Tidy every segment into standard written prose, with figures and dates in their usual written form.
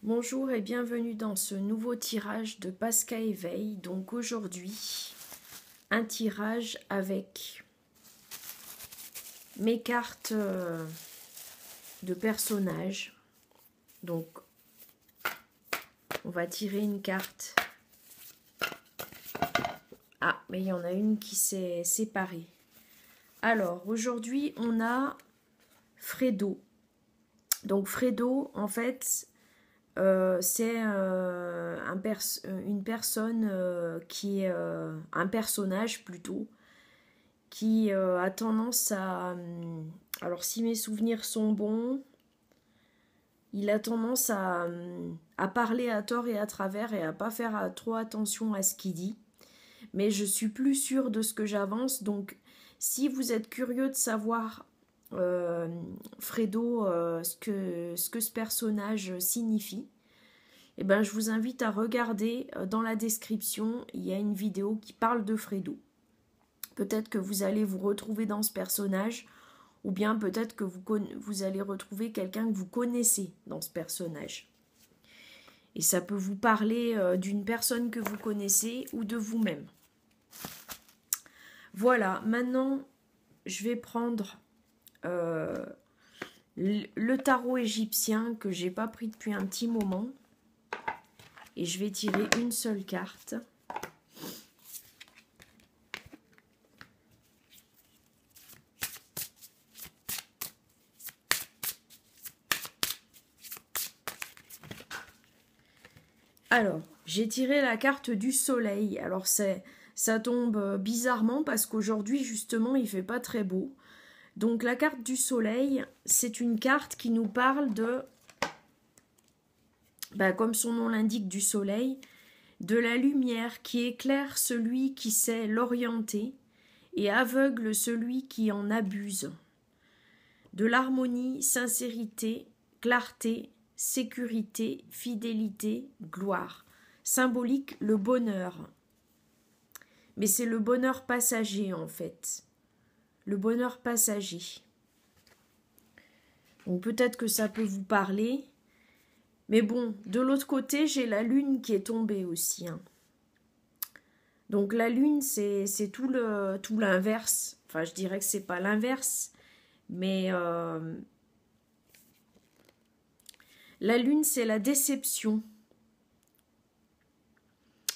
Bonjour et bienvenue dans ce nouveau tirage de Pascal Éveil. Donc aujourd'hui, un tirage avec mes cartes de personnages. Donc on va tirer une carte. Ah, mais il y en a une qui s'est séparée. Alors aujourd'hui, on a Fredo. Donc Fredo, en fait, c'est une personne qui est un personnage plutôt qui a tendance à alors si mes souvenirs sont bons, il a tendance à parler à tort et à travers et à pas faire trop attention à ce qu'il dit, mais je suis plus sûre de ce que j'avance. Donc si vous êtes curieux de savoir Fredo, ce que ce personnage signifie, eh ben, je vous invite à regarder dans la description, il y a une vidéo qui parle de Fredo. Peut-être que vous allez vous retrouver dans ce personnage, ou bien peut-être que vous allez retrouver quelqu'un que vous connaissez dans ce personnage. Et ça peut vous parler d'une personne que vous connaissez ou de vous-même. Voilà, maintenant je vais prendre le tarot égyptien que j'ai pas pris depuis un petit moment. Et je vais tirer une seule carte. Alors, j'ai tiré la carte du soleil. Alors, ça tombe bizarrement parce qu'aujourd'hui, justement, il fait pas très beau. Donc, la carte du soleil, c'est une carte qui nous parle de, comme son nom l'indique, du soleil, de la lumière qui éclaire celui qui sait l'orienter et aveugle celui qui en abuse. De l'harmonie, sincérité, clarté, sécurité, fidélité, gloire. Symbolique, le bonheur. Mais c'est le bonheur passager en fait. Le bonheur passager. Donc peut-être que ça peut vous parler. Mais bon, de l'autre côté, j'ai la lune qui est tombée aussi. Donc la lune, c'est tout l'inverse. Enfin, je dirais que c'est pas l'inverse. Mais la lune, c'est la déception.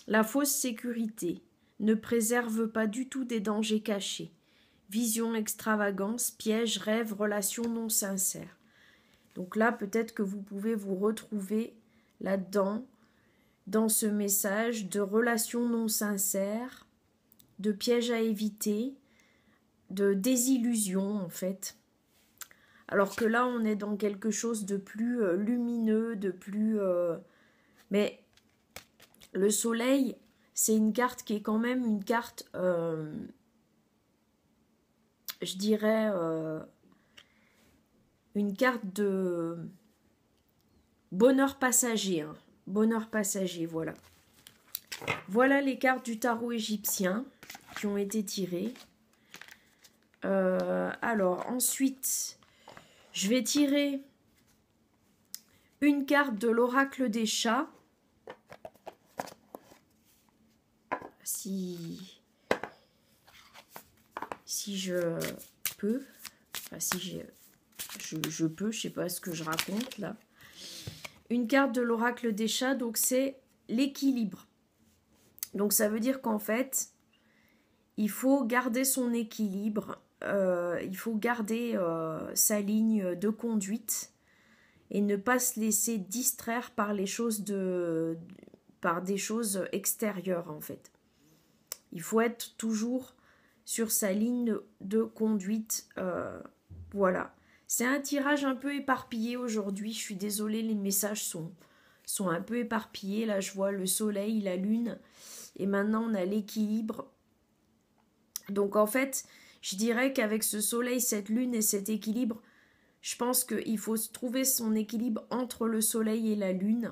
La fausse sécurité ne préserve pas du tout des dangers cachés. Vision, extravagance, piège, rêve, relation non sincère. Donc là, peut-être que vous pouvez vous retrouver là-dedans, dans ce message de relation non sincère, de piège à éviter, de désillusion en fait. Alors que là, on est dans quelque chose de plus lumineux, de plus... Mais le soleil, c'est une carte qui est quand même une carte, je dirais, une carte de bonheur passager. Bonheur passager, voilà. Voilà les cartes du tarot égyptien qui ont été tirées. Alors, ensuite, je vais tirer une carte de l'oracle des chats. Si je peux, enfin si je peux, je sais pas ce que je raconte là. Une carte de l'oracle des chats, donc c'est l'équilibre. Donc ça veut dire qu'en fait, il faut garder son équilibre, il faut garder sa ligne de conduite et ne pas se laisser distraire par les choses par des choses extérieures en fait. Il faut être toujours sur sa ligne de conduite. Voilà. C'est un tirage un peu éparpillé aujourd'hui. Je suis désolée, les messages sont un peu éparpillés. Là, je vois le soleil, la lune. Et maintenant, on a l'équilibre. Donc, en fait, je dirais qu'avec ce soleil, cette lune et cet équilibre, je pense qu'il faut trouver son équilibre entre le soleil et la lune.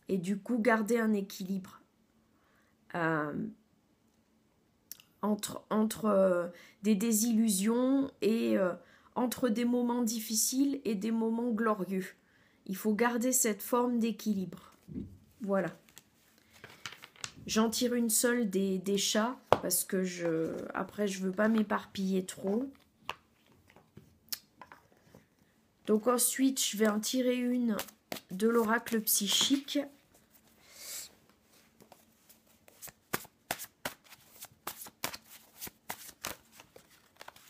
Et du coup, garder un équilibre. Entre des désillusions et entre des moments difficiles et des moments glorieux. Il faut garder cette forme d'équilibre. Voilà. J'en tire une seule des chats parce que après je veux pas m'éparpiller trop. Donc ensuite je vais en tirer une de l'oracle psychique.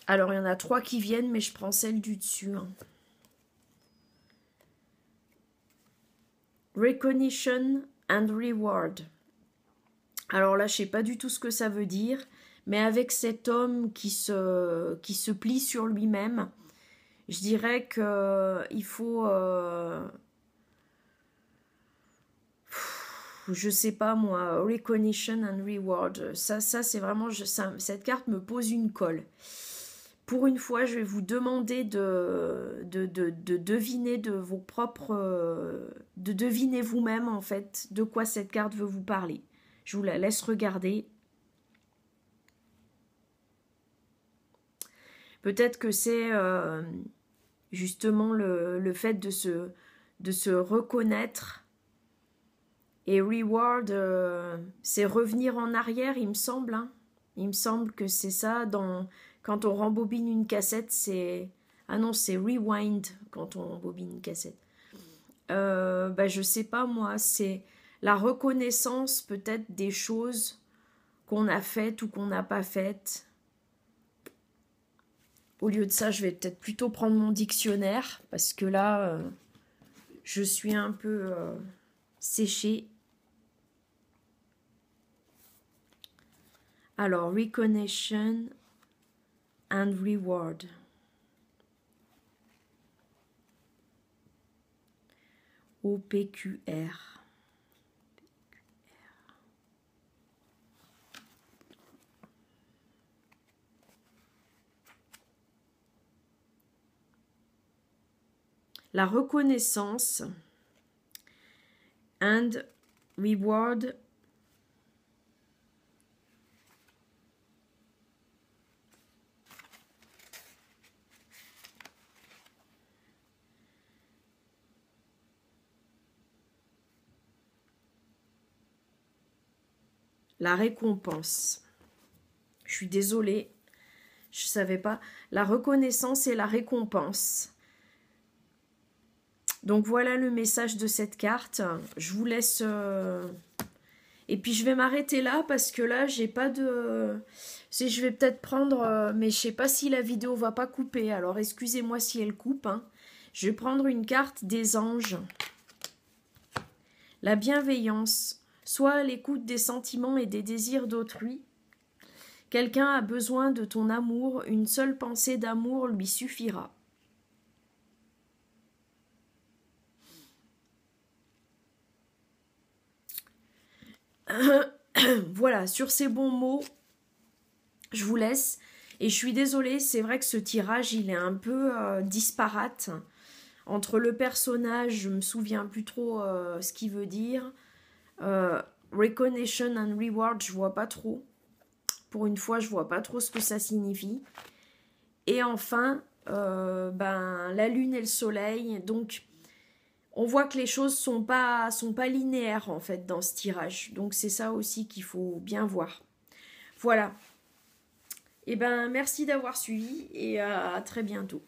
Alors il y en a 3 qui viennent mais je prends celle du dessus. Hein. Recognition and Reward. Alors là, je sais pas du tout ce que ça veut dire, mais avec cet homme qui se plie sur lui-même, je dirais que il faut, je sais pas moi, recognition and reward. Ça c'est vraiment, cette carte me pose une colle. Pour une fois, je vais vous demander de deviner de vos propres, de deviner vous-même en fait de quoi cette carte veut vous parler. Je vous la laisse regarder. Peut-être que c'est justement le fait de se reconnaître. Et reward, c'est revenir en arrière, il me semble. Hein. Il me semble que c'est ça. Quand on rembobine une cassette, c'est... Ah non, c'est rewind quand on rembobine une cassette. Je sais pas moi, c'est la reconnaissance peut-être des choses qu'on a faites ou qu'on n'a pas faites. Au lieu de ça, je vais peut-être plutôt prendre mon dictionnaire parce que là, je suis un peu séchée. Alors, recognition and reward. OPQR. La reconnaissance and reward. La récompense. Je suis désolée, je ne savais pas. La reconnaissance et la récompense. Donc voilà le message de cette carte. Je vous laisse... Et puis je vais m'arrêter là parce que là, j'ai pas de... Je vais peut-être prendre... Mais je sais pas si la vidéo va pas couper. Alors excusez-moi si elle coupe. Hein. Je vais prendre une carte des anges. La bienveillance. Soit à l'écoute des sentiments et des désirs d'autrui. Quelqu'un a besoin de ton amour. Une seule pensée d'amour lui suffira. Voilà, sur ces bons mots, je vous laisse. Et je suis désolée, c'est vrai que ce tirage, il est un peu disparate. Entre le personnage, je me souviens plus trop ce qu'il veut dire. Recognition and reward, je vois pas trop. Pour une fois, je vois pas trop ce que ça signifie. Et enfin, la lune et le soleil. Donc, on voit que les choses sont pas linéaires en fait dans ce tirage. Donc c'est ça aussi qu'il faut bien voir. Voilà. Et merci d'avoir suivi et à très bientôt.